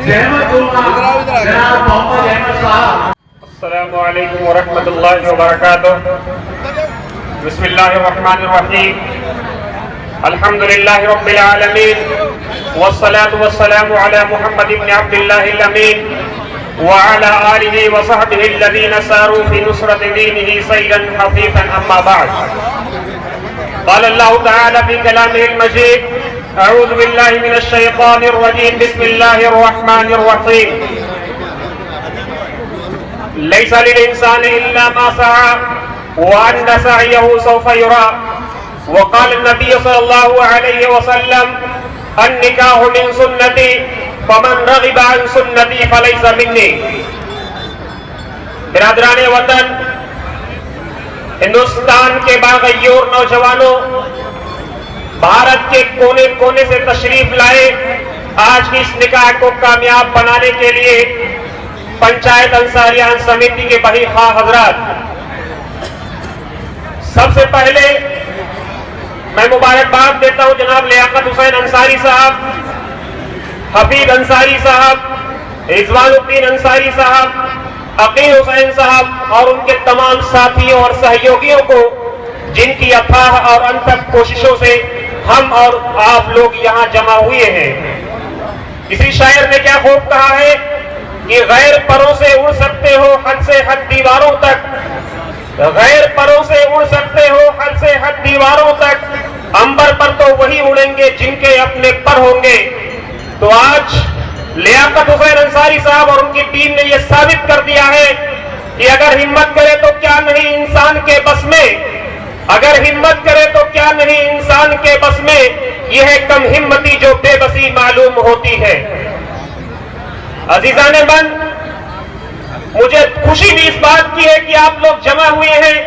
अस्सलामु अलैकुम वरहमतुल्लाहि वबरकातुहू। बिस्मिल्लाहिर्रहमानिर्रहीम। अल्हम्दुलिल्लाहि रब्बिल आलमीन वस्सलातु वस्सलामु अला मुहम्मद इब्न अब्दिल्लाहिल अमीन व अला आलिहि व सहबिहि अल्लज़ीना सारू फी नुसरति दीनिही सैरन हफ़ीफ़न अम्मा बअद। क़ाल अल्लाहु तआला फी कलामिहिल मजीद अऊज़ु बिल्लाहि मिनश शैतानिर रजीम बिस्मिल्लाहिर रहमानिर रहीम। लैसा लिल इंसानि इल्ला मा सआ व अन्ना सअयहु सौफ़ा युरा। वक़ाल नबी सल्लल्लाहु अलैहि वसल्लम अन्निकाहु मिन सुन्नती फमन रग़िबा अन सुन्नती फलैसा मिन्नी। बिरादराने वतन, हिंदुस्तान के बाग़योर नौजवानों, भारत के कोने कोने से तशरीफ लाए आज की इस निकाह को कामयाब बनाने के लिए पंचायत अंसारियान समिति के बड़ी खां हजरात, सबसे पहले मैं मुबारकबाद देता हूं जनाब लियाकत हुसैन अंसारी साहब, हफीज अंसारी साहब, रिजवानुद्दीन अंसारी साहब, अकील हुसैन साहब और उनके तमाम साथियों और सहयोगियों को, जिनकी अथाह और अनथक कोशिशों से हम और आप लोग यहाँ जमा हुए हैं। किसी शायर ने क्या खूब कहा है कि गैर परों से उड़ सकते हो हद से हद दीवारों तक, गैर परों से उड़ सकते हो हद से हद दीवारों तक, अंबर पर तो वही उड़ेंगे जिनके अपने पर होंगे। तो आज लियाकत हुसैन अंसारी साहब और उनकी टीम ने यह साबित कर दिया है कि अगर हिम्मत करे तो क्या नहीं इंसान के बस में, अगर हिम्मत करे तो क्या नहीं इंसान के बस में, यह कम हिम्मती जो बेबसी मालूम होती है। अजीजाने मन, मुझे खुशी भी इस बात की है कि आप लोग जमा हुए हैं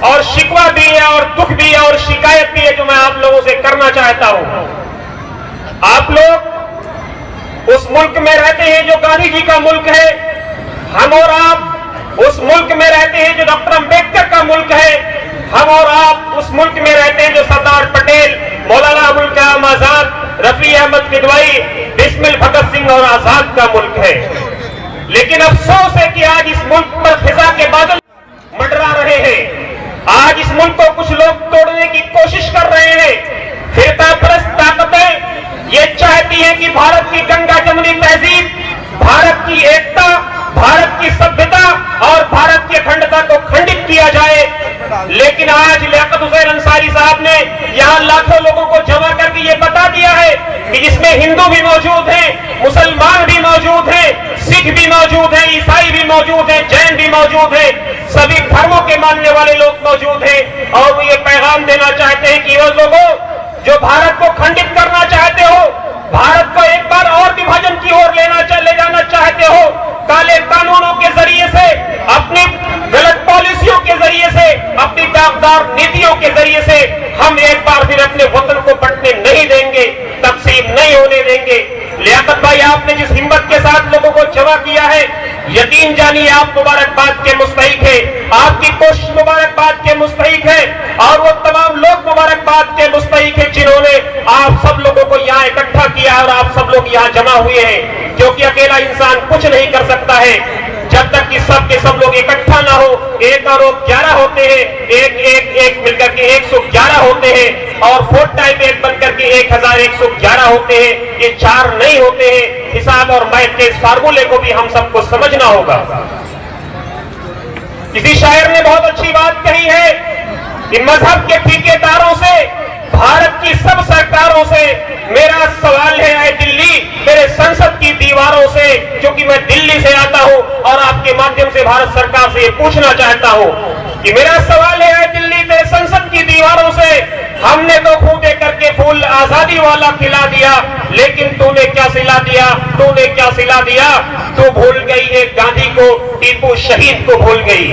और शिकवा भी है और दुख भी है और शिकायत भी है जो मैं आप लोगों से करना चाहता हूं। आप लोग उस मुल्क में रहते हैं जो गांधी जी का मुल्क है, हम और आप उस मुल्क में रहते हैं जो डॉक्टर अंबेडकर का मुल्क है, हम और आप उस मुल्क में रहते हैं जो सरदार पटेल, मौलाना अबुल कलाम आजाद, रफी अहमद किदवई, बिस्मिल भगत सिंह और आजाद का मुल्क है। लेकिन अफसोस है कि आज इस मुल्क पर फिजा के बादल मंडरा रहे हैं। आज इस मुल्क को कुछ लोग तोड़ने की कोशिश कर रहे हैं। फिरकापरस्त ताकतें ये चाहती हैं कि भारत की गंगा जमुनी तहजीब, भारत की एकता, भारत की सभ्यता और भारत की अखंडता को खंडित किया जाए। लेकिन आज लियाकत हुसैन अंसारी साहब ने यहाँ लाखों लोगों को जमा करके ये बता दिया है कि जिसमें हिंदू भी मौजूद हैं, मुसलमान भी मौजूद हैं, सिख भी मौजूद हैं, ईसाई भी मौजूद हैं, जैन भी मौजूद हैं, सभी धर्मों के मानने वाले लोग मौजूद हैं। और वो ये पैगाम देना चाहते हैं कि वो लोगों जो भारत को खंडित करना चाहते हो, भारत को एक बार और विभाजन की ओर ले जाना चाहते हो, काले कानूनों के जरिए से, अपनी गलत पॉलिसियों के जरिए से, अपनी दागदार नीतियों के जरिए से हम एक बार फिर अपने वतन को बंटने नहीं देंगे, तकसीम नहीं होने देंगे। लियाकत भाई, आपने जिस हिम्मत के साथ लोगों को जमा किया है, यकीन जानिए आप मुबारकबाद के मुस्तहिक है, आपकी कोशिश मुबारकबाद के मुस्तहिक है और वो तमाम लोग मुबारकबाद के मुस्तहिक है जिन्होंने आप सब लोगों को यहाँ इकट्ठा किया और आप सब लोग यहाँ जमा हुए हैं। क्योंकि अकेला इंसान कुछ नहीं कर सकता है जब तक कि सब के सब लोग इकट्ठा ना हो। एक और 11 होते हैं, एक मिलकर के 111 होते हैं और 4 टाइम 1 बनकर के 1111 होते हैं। ये 4 नहीं होते हैं। हिसाब और मैथ के इस फार्मूले को भी हम सबको समझना होगा। किसी शायर ने बहुत अच्छी बात कही है कि मजहब के ठेकेदारों से, भारत की सब सरकारों से मेरा सवाल है ऐ दिल्ली, मेरे संसद की दीवारों से, क्योंकि मैं दिल्ली से आता हूं और आपके माध्यम से भारत सरकार से ये पूछना चाहता हूं कि मेरा सवाल है ऐ दिल्ली, तेरे संसद की दीवारों से हमने तो खूब दे करके फूल आजादी वाला खिला दिया, लेकिन तूने क्या सिला दिया, तूने क्या सिला दिया? तू भूल गई है गांधी को, टीपू शहीद को भूल गई,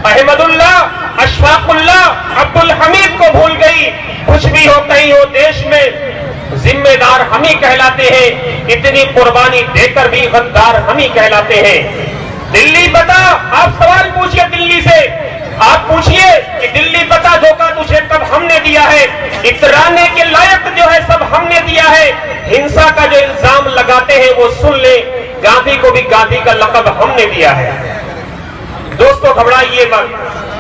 अहमदुल्लाह, अशफाकुल्लाह, अब्दुल हमीद को भूल गई। कुछ भी हो कहीं हो देश में जिम्मेदार हम ही कहलाते हैं, इतनी कुर्बानी देकर भी गद्दार हम ही कहलाते हैं। दिल्ली बता, आप सवाल पूछिए दिल्ली से, आप पूछिए कि दिल्ली बता धोखा तुझे कब हमने दिया है? इतराने के लायक जो है सब हमने दिया है। हिंसा का जो इल्जाम लगा चाहते हैं वो सुन ले, गांधी को भी गांधी का लक़ब हमने दिया है। दोस्तों घबराइए मत,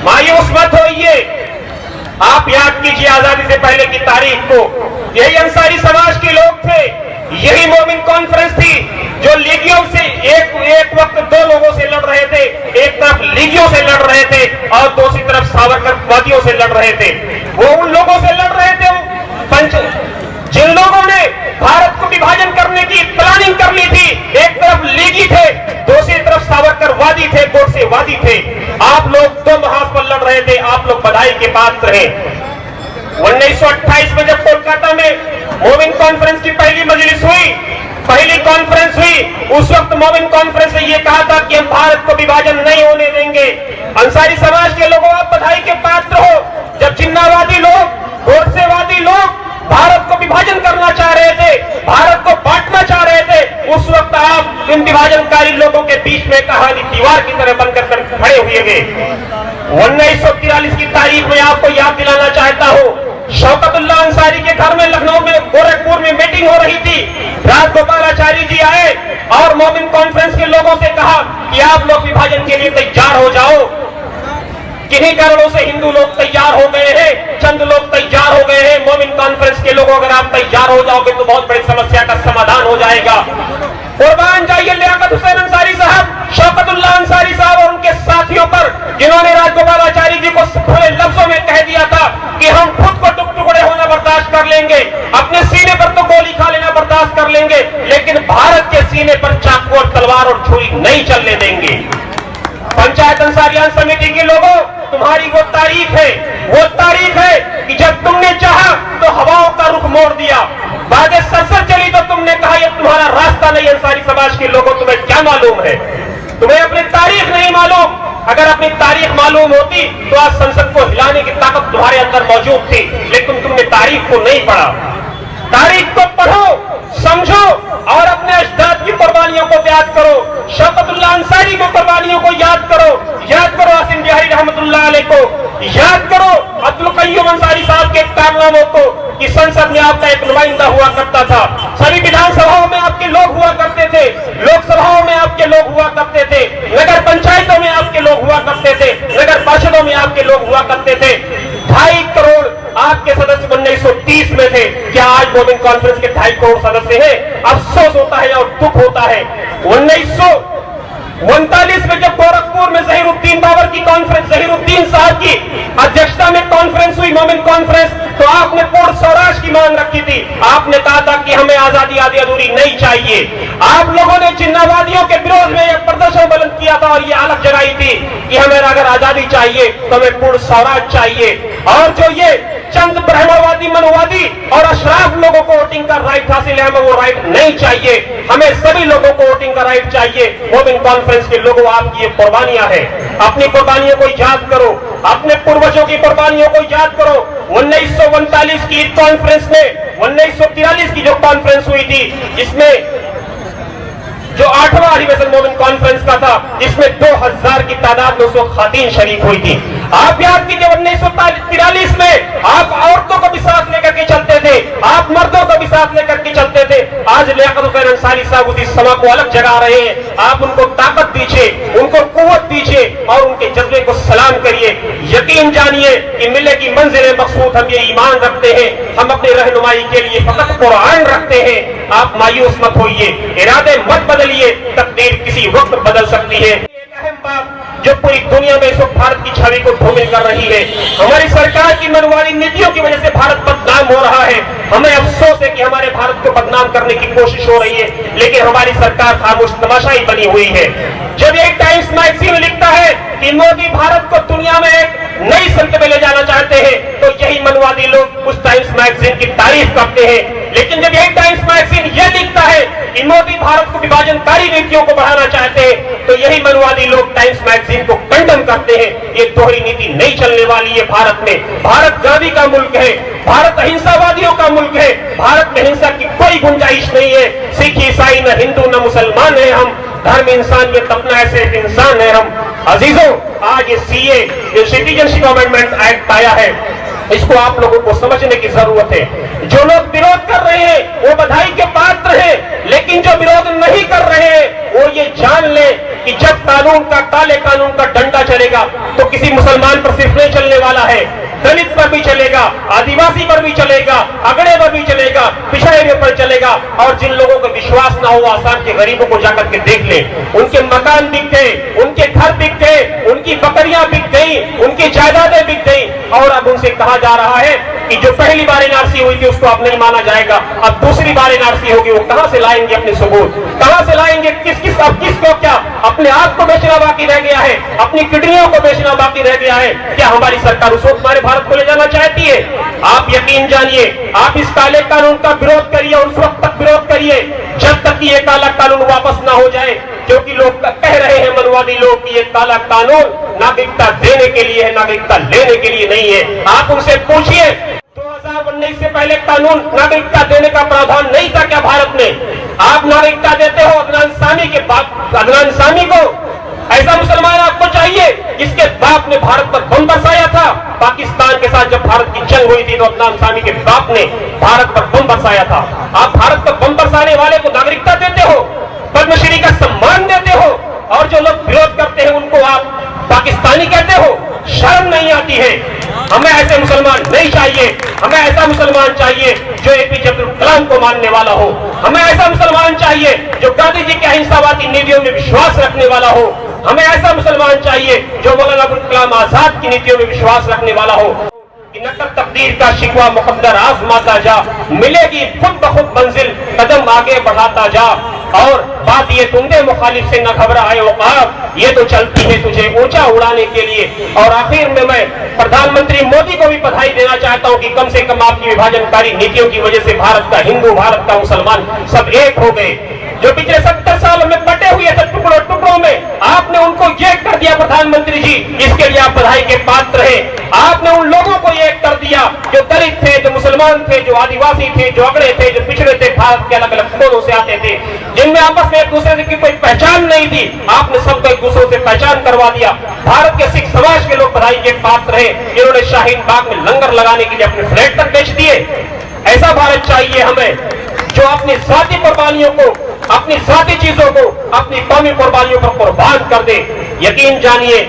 मायूस मत होइए। आप याद कीजिए आजादी से पहले की तारीख को, यही अंसारी समाज के लोग थे, यही मोमिन कॉन्फ्रेंस थी जो लीगियों से एक वक्त दो लोगों से लड़ रहे थे। एक तरफ लीगियों से लड़ रहे थे और दूसरी तरफ सावरकरवादियों से लड़ रहे थे। वो उन लोगों से लड़ रहे थे जिन लोगों ने भारत को विभाजन करने की प्लानिंग कर ली थी। एक तरफ लीगी थे, दूसरी तरफ सावरकरवादी थे, गोडसेवादी थे। आप लोग दो महाज पर लड़ रहे थे, आप लोग बधाई के पात्र हैं। 1928 में जब कोलकाता में मोमिन कॉन्फ्रेंस की पहली मजलिस हुई, पहली कॉन्फ्रेंस हुई, उस वक्त मोमिन कॉन्फ्रेंस ने यह कहा था कि हम भारत को विभाजन नहीं होने देंगे। अंसारी समाज के लोगों आप बधाई के पात्र हो। जब जिन्नावादी लोग, गोडसेवादी लोग भारत को विभाजन करना चाह रहे थे, भारत को बांटना चाह रहे थे, उस वक्त आप इन विभाजनकारी लोगों के बीच में कहानी दीवार की तरह बनकर खड़े हुए गए। 1943 की तारीख में आपको याद दिलाना चाहता हूं, शौकतुल्ला अंसारी के घर में लखनऊ में, गोरखपुर में मीटिंग हो रही थी। राजगोपालाचारी जी आए और मोमिन कॉन्फ्रेंस के लोगों से कहा कि आप लोग विभाजन के लिए तैयार हो जाओ। किन्हीं कारणों से हिंदू लोग तैयार हो गए हैं, चंद लोग तैयार हो गए हैं। मोमिन कॉन्फ्रेंस के लोगों अगर आप तैयार हो जाओगे तो बहुत बड़ी समस्या का समाधान हो जाएगा। कुर्बान जाइए लियाकत हुसैन अंसारी साहब, शौकतुल्ला अंसारी साहब और उनके साथियों पर, जिन्होंने राजगोपालाचारी जी को खुले लफ्जों में कह दिया था कि हम खुद को टुकड़े होना बर्दाश्त कर लेंगे, अपने सीने पर तो गोली खा लेना बर्दाश्त कर लेंगे, लेकिन भारत के सीने पर चाकू और तलवार और छुरी नहीं चलने देंगे। पंचायत अंसारियान समिति के लोगों, तुम्हारी वो तारीख है कि जब तुमने चाहा तो हवाओं का रुख मोड़ दिया, बातें सरसर चली तो तुमने कहा यह तुम्हारा रास्ता नहीं। अंसारी समाज के लोगों, तुम्हें क्या मालूम है? तुम्हें अपनी तारीख नहीं मालूम। अगर अपनी तारीख मालूम होती तो आज संसद को हिलाने की ताकत तुम्हारे अंदर मौजूद थी, लेकिन तुमने तारीख को नहीं पढ़ा। तारीख को पढ़ो, समझो और अपने अजदाद की कुर्बानियों को याद करो, शौकतुल्ला अंसारी की कुर्बानियों को याद करो आसिम बिहारी रहमतुल्लाह अलैह को, याद करो अब्दुल कय्यूम अंसारी साहब के कारनामों को कि संसद में आपका एक नुमाइंदा हुआ करता था, सभी विधानसभाओं में आपके लोग हुआ करते थे, लोकसभाओं में आपके लोग हुआ करते थे, नगर पंचायतों में आपके लोग हुआ करते थे, नगर परिषदों में आपके लोग हुआ करते थे। 2.5 करोड़ आपके सदस्य 1930 में थे। क्या आज मोमिन कॉन्फ्रेंस के 2.5 करोड़ सदस्य हैं? अफसोस होता है और दुख होता है। 1939 में जब गोरखपुर में ज़हीरुद्दीन बाबर की कॉन्फ्रेंस, ज़हीरुद्दीन साहब की अध्यक्षता में कॉन्फ्रेंस हुई, मोमिन कॉन्फ्रेंस, तो आपने पूर्ण स्वराज की मांग रखी थी। आपने कहा था कि हमें आजादी आधी अधूरी नहीं चाहिए। आप लोगों ने जिन्नावादियों के विरोध में एक प्रदर्शन बुलंद किया था और ये अलग जगाई थी कि हमें अगर आजादी चाहिए तो हमें पूर्ण स्वराज चाहिए। और जो ये चंद ब्राह्मणवादी, मनवादी और अशराफ लोगों को वोटिंग का राइट हासिल है, हमें वो राइट नहीं चाहिए। हमें सभी लोगों को वोटिंग का राइट चाहिए। मोमिन कॉन्फ्रेंस के लोगों, आपकी ये कुर्बानियां हैं, अपनी कुर्बानियों को याद करो, अपने पूर्वजों की कुर्बानियों को याद करो। 1939 की कॉन्फ्रेंस में 1943 की जो कॉन्फ्रेंस हुई थी, इसमें जो 8वां अधिवेशन मोमिन कॉन्फ्रेंस का था, जिसमें 2000 की तादाद में 100 खातीन शरीक हुई थी। आप याद कीजिए 1943 में आप औरतों को भी साथ लेकर के चलते थे, आप मर्दों को भी साथ लेकर के चलते थे। आज लियाकत हुसैन अंसारी साहब उसी समा को अलग जगा रहे हैं। आप उनको ताकत दीजिए, उनको कुव्वत दीजिए और उनके जज्बे को सलाम करिए। यकीन जानिए कि मिले की मंजिल मकसूद हम ये ईमान रखते हैं, हम अपनी रहनुमाई के लिए फकत कुरान रखते हैं। आप मायूस मत होइए, इरादे मत बदलिए, तकदीर किसी वक्त बदल सकती है। एक अहम बात जो पूरी दुनिया में इस वक्त भारत की छवि को धूमिल कर रही है, हमारी सरकार की मनमानी नीतियों की वजह से भारत बदनाम हो रहा है। हमें अफसोस है कि हमारे भारत को बदनाम करने की कोशिश हो रही है, लेकिन हमारी सरकार खामोश तमाशाई बनी हुई है। जब एक टाइम्स मैगजीन लिखता है कि मोदी भारत को दुनिया में एक नई संत में ले जाना चाहते हैं, तो यही मनवादी लोग उस टाइम्स मैगजीन की तारीफ करते हैं। लेकिन जब एक टाइम्स मैगजीन यह लिखता है कि मोदी भारत को विभाजनकारी नीतियों को बढ़ाना चाहते हैं, तो यही मनवादी लोग टाइम्स मैगजीन को कंडम करते हैं। ये दोहरी नीति नहीं चलने वाली है भारत में। भारत गांधी का मुल्क है, भारत अहिंसावादियों का मुल्क है, भारत में हिंसा की कोई गुंजाइश नहीं है। सिख, ईसाई, न हिंदू न मुसलमान है हम, धर्म इंसानियत अपना ऐसे एक इंसान है हम। अजीजों, आज ये सीए, ये सिटीजनशिप अमेंडमेंट एक्ट आया है, इसको आप लोगों को समझने की जरूरत है। जो लोग विरोध कर रहे हैं वो बधाई के पात्र हैं, लेकिन जो विरोध नहीं कर रहे हैं वो ये जान ले कि जब काले कानून का डंडा चलेगा तो किसी मुसलमान पर सिर्फ नहीं चलने वाला है, दलित पर भी चलेगा, आदिवासी पर भी चलेगा, अगड़े पर भी चलेगा, पिछड़े हुए पर चलेगा। और जिन लोगों को विश्वास ना हो आसाम के गरीबों को जाकर के देख ले, उनके मकान बिक गए, उनके घर बिक गए, उनकी बकरियां बिक गई, उनकी जायदादें बिक गई, और अब उनसे कहा जा रहा है कि जो पहली बार एनआरसी हुई थी उसको अब नहीं माना जाएगा, अब दूसरी बार एनआरसी होगी। वो कहां से लाएंगे अपने सबूत, कहां से लाएंगे? किसको क्या अपने आप को बेचना बाकी रह गया है, अपनी किडनियों को बेचना बाकी रह गया है? क्या हमारी सरकार उस वक्त हमारे भारत को ले जाना चाहती है? आप यकीन जानिए, आप इस काले कानून का विरोध करिए और उस वक्त तक विरोध करिए जब तक कि ये काला कानून वापस ना हो जाए, क्योंकि लोग कह रहे हैं, मनवादी लोग, कि ये काला कानून नागरिकता देने के लिए है, नागरिकता लेने के लिए नहीं है। आप उनसे पूछिए 2019 से पहले कानून नागरिकता देने का प्रावधान नहीं था क्या भारत में? आप नागरिकता देते हो अदनान सामी को, ऐसा मुसलमान आपको चाहिए जिसके बाप ने भारत पर बम बरसाया था? पाकिस्तान के साथ जब भारत की जंग हुई थी तो अदनान सामी के बाप ने भारत पर बम बरसाया था। आप भारत पर बम बरसाने वाले को नागरिकता देते हो, पद्मश्री का सम्मान देते हो, और जो लोग विरोध करते हैं उनको आप पाकिस्तानी कहते हो? शर्म नहीं आती है? हमें ऐसे मुसलमान नहीं चाहिए। हमें ऐसा मुसलमान चाहिए जो एपीजे अब्दुल कलाम को मानने वाला हो। हमें ऐसा मुसलमान चाहिए जो गांधी जी के अहिंसावादी नीतियों में विश्वास रखने वाला हो। हमें ऐसा मुसलमान चाहिए जो मौलाना अबुल कलाम आजाद की नीतियों में विश्वास रखने वाला हो। नकर तकदीर का शिकवा मुकद्दर आजमाता जा, मिलेगी खुद ब खुद मंजिल, कदम आगे बढ़ाता जा। और बात ये तुमने मुखालिफ से न घबराए औकाब, ये तो चलती है तुझे ऊंचा उड़ाने के लिए। और आखिर में मैं प्रधानमंत्री मोदी को भी बधाई देना चाहता हूं कि कम से कम आपकी विभाजनकारी नीतियों की वजह से भारत का हिंदू, भारत का मुसलमान सब एक हो गए। जो पिछले 70 सालों में बटे हुए थे टुकड़ों टुकड़ों में, आपने उनको एक कर दिया प्रधानमंत्री जी, इसके लिए आप बधाई के पात्र हैं। आपने उन लोगों को एक कर दिया जो दलित थे, जो मुसलमान थे, जो आदिवासी थे, जो अगड़े थे, जो पिछड़े थे, भारत के अलग अलग कोनों से आते थे, जिनमें आपस में एक दूसरे की कोई पहचान नहीं थी। आपने सबको एक दूसरे से पहचान करवा दिया। भारत के सिख समाज के लोग बधाई के पात्र हैं, जिन्होंने शाहीन बाग में लंगर लगाने के लिए अपने फ्लैट तक बेच दिए। ऐसा भारत चाहिए हमें जो अपनी जाति कुर्बानियों को, अपनी जाति चीजों को अपनी कौमी कुर्बानियों पर कुर्बान कर दे। यकीन जानिए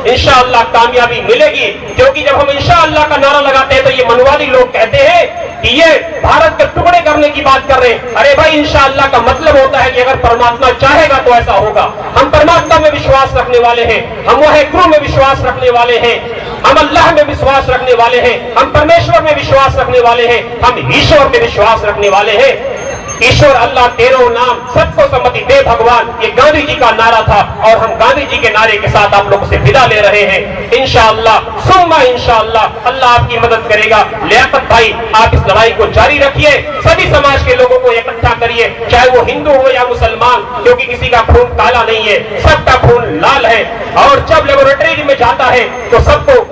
इंशाअल्लाह कामयाबी मिलेगी, क्योंकि जब हम इंशाअल्लाह का नारा लगाते हैं तो ये मनवादी लोग कहते हैं कि ये भारत के टुकड़े करने की बात कर रहे हैं। अरे भाई, इंशाअल्लाह का मतलब होता है कि अगर परमात्मा चाहेगा तो ऐसा होगा। हम परमात्मा में विश्वास रखने वाले हैं, हम वाहिगुरु में विश्वास रखने वाले हैं, हम अल्लाह में विश्वास रखने वाले हैं, हम परमेश्वर में विश्वास रखने वाले हैं, हम ईश्वर में विश्वास रखने वाले हैं। ईश्वर, अल्लाह, तेरो नाम, सबको सम्मति दे भगवान, ये गांधी जी का नारा था और हम गांधी जी के नारे के साथ आप लोगों से विदा ले रहे हैं। इंशाअल्लाह सुम्मा इंशाअल्लाह अल्लाह आपकी मदद करेगा। लियाकत भाई, आप इस लड़ाई को जारी रखिए, सभी समाज के लोगों को इकट्ठा करिए, चाहे वो हिंदू हो या मुसलमान, क्योंकि किसी का खून काला नहीं है, सबका खून लाल है। और जब लेबोरेटरी में जाता है तो सबको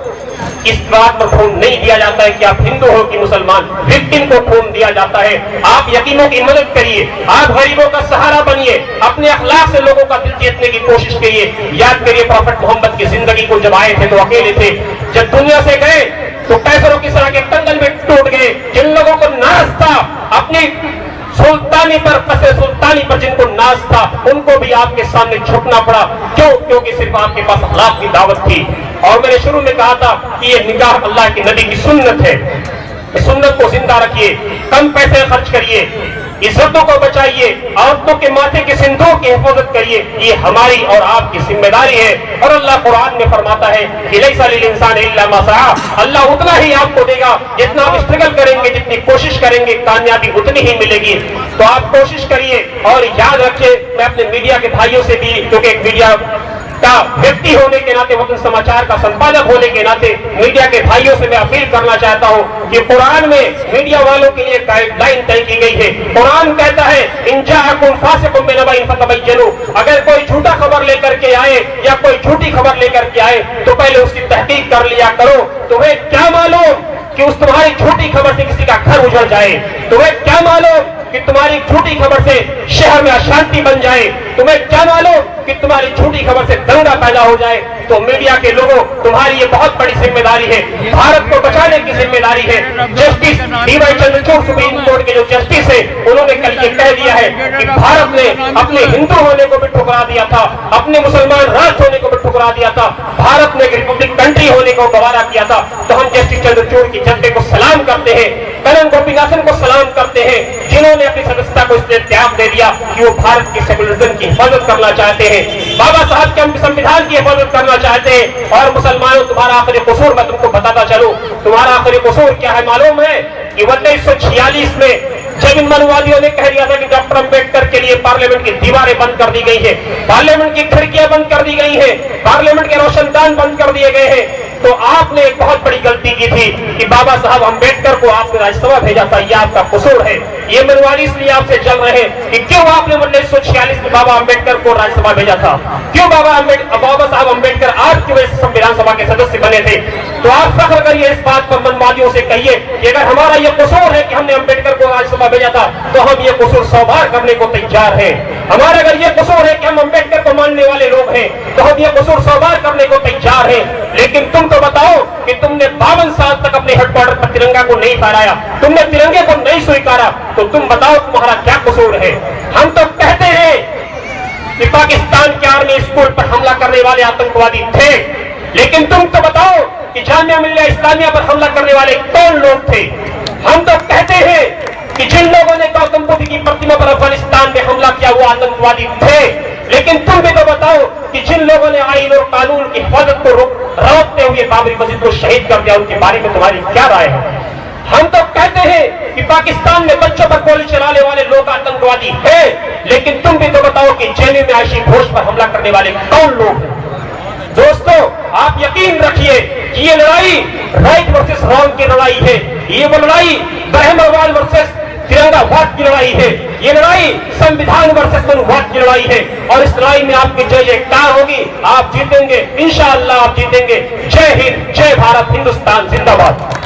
इस बात पर खून नहीं दिया जाता है कि आप हिंदू हो कि मुसलमान, विक्टिम को खून दिया जाता है। आप यतीमों की मदद करिए, आप गरीबों का सहारा बनिए, अपने अखलाक से लोगों का दिल जीतने की कोशिश करिए। याद करिए प्रॉफेट मोहम्मद की जिंदगी को जब आए थे तो अकेले थे, जब दुनिया से गए तो कैसरों की तरह के कंगन में टूट गए। जिन लोगों को नाज था अपनी सुल्तानी पर, कसर सुल्तानी पर जिनको नाज था, उनको भी आपके सामने झुकना पड़ा। क्यों? क्योंकि सिर्फ आपके पास अखलाक की दावत थी। और मैंने शुरू में कहा था कि ये निकाह अल्लाह के नबी की सुन्नत है। इस सुन्नत को जिंदा रखिए, कम पैसे खर्च करिए, इज्जतों को बचाइए, औरतों के माथे के सिंदूर की हिफाजत करिए। ये हमारी और आपकी जिम्मेदारी है। और अल्लाह कुरान में फरमाता है कि लैसा लिल इंसान इल्ला मा सआ, अल्लाह उतना ही आपको देगा जितना आप स्ट्रगल करेंगे, जितनी कोशिश करेंगे, कामयाबी उतनी ही मिलेगी। तो आप कोशिश करिए और याद रखिए, मैं अपने मीडिया के भाइयों से भी, क्योंकि एक मीडिया का व्यक्ति होने के नाते, वतन समाचार का संपादक होने के नाते, मीडिया के भाइयों से मैं अपील करना चाहता हूं कि कुरान में मीडिया वालों के लिए गाइडलाइन तय की गई है। कुरान कहता है इन जाअकुम फासिकुम बिनबइन फतबय्यनु, अगर कोई झूठा खबर लेकर के आए या कोई झूठी खबर लेकर के आए तो पहले उसकी तहकीक कर लिया करो। तुम्हें क्या मालूम कि उस तुम्हारी झूठी खबर से किसी का घर उजड़ जाए? तुम्हें क्या मालूम कि तुम्हारी झूठी खबर से शहर में अशांति बन जाए? तुम्हें क्या मालूम कि तुम्हारी झूठी खबर से दंगा पैदा हो जाए। तो मीडिया के लोगों, तुम्हारी ये बहुत बड़ी जिम्मेदारी है, भारत को बचाने की जिम्मेदारी है। Justice DY Chandrachud supreme court के जो जस्टिस है, उन्होंने कल ये कह दिया है कि भारत ने अपने हिंदू होने को भी ठुकरा दिया था, अपने मुसलमान राष्ट्र होने को भी ठुकरा दिया था, भारत ने एक रिपब्लिक कंट्री होने को गवारा किया था। तो हम जस्टिस चंद्रचूड़ की जजमेंट को सलाम करते हैं, करण गोपीनाथन को सलाम करते हैं, जिन्होंने अपनी सदस्यता को इसलिए त्याग दे दिया कि वो भारत के सेकुलरिज्म की हिफाजत करना चाहते हैं, बाबा साहब के हम संविधान की हिफाजत करना चाहते हैं। और मुसलमानों, तुम्हारा आखिरी कसूर मैं तुमको बताता चलूं, तुम्हारा आखिरी कसूर क्या है मालूम है कि 1946 में जब इन मनुवादियों ने कह दिया था कि डॉक्टर अंबेडकर के लिए पार्लियामेंट की दीवारें बंद कर दी गई है, पार्लियामेंट की खिड़कियां बंद कर दी गई है, पार्लियामेंट के रोशनदान बंद कर दिए गए हैं, तो आपने एक बहुत बड़ी गलती की थी कि बाबा साहब अंबेडकर को आपने राज्यसभा भेजा था। यह आपका कसूर है। ये मनुवादी इसलिए आपसे जल रहे हैं कि क्यों आपने 1946 में बाबा अंबेडकर को राज्यसभा भेजा था, क्यों बाबा साहब अंबेडकर आपकी वजह से संविधान सभा के सदस्य बने थे। तो आप फख्र करिए इस बात पर, मनवादियों से कहिए कि अगर हमारा यह कसूर है कि हमने अंबेडकर को राज्यसभा भेजा था, तो हम ये कसूर 100 बार करने को तैयार हैं। हमारा अगर ये कसूर है कि हम अंबेडकर को मानने वाले लोग हैं, तो हम ये कसूर 100 बार करने को तैयार हैं। लेकिन तुम तो बताओ कि तुमने 52 साल तक अपने हेडक्वार्टर पर तिरंगा को नहीं फहराया, तुमने तिरंगे को नहीं स्वीकारा, तो तुम बताओ तुम्हारा क्या कसूर है। हम तो कहते हैं कि पाकिस्तान के आर्मी स्कूल पर हमला करने वाले आतंकवादी थे, लेकिन तुम तो बताओ कि जामिया मिल्लिया इस्लामिया पर हमला करने वाले कौन लोग थे। हम तो कहते हैं कि जिन लोगों ने गौतम बुद्ध की प्रतिमा पर अफगानिस्तान में हमला किया वो आतंकवादी थे, लेकिन तुम भी तो बताओ कि जिन लोगों ने आईन और कानून की हिफाजत को रोकते हुए बाबरी मस्जिद को शहीद कर दिया, उनके बारे में तुम्हारी क्या राय है। हम तो कहते हैं कि पाकिस्तान में बच्चों पर गोली चलाने वाले लोग आतंकवादी हैं, लेकिन तुम भी तो बताओ कि जेएनयू में आयशी घोष पर हमला करने वाले कौन लोग हैं। दोस्तों, आप यकीन रखिए कि ये लड़ाई राइट वर्सेस रॉन्ग की लड़ाई है, ये वो लड़ाई ब्रह्मवाद वर्सेस तिरंगावाद की लड़ाई है, ये लड़ाई संविधान वर्सेस मनुवाद की लड़ाई है। और इस लड़ाई में आपकी जय जयकार होगी, आप जीतेंगे, इंशाअल्लाह आप जीतेंगे। जय हिंद, जय भारत, हिंदुस्तान जिंदाबाद।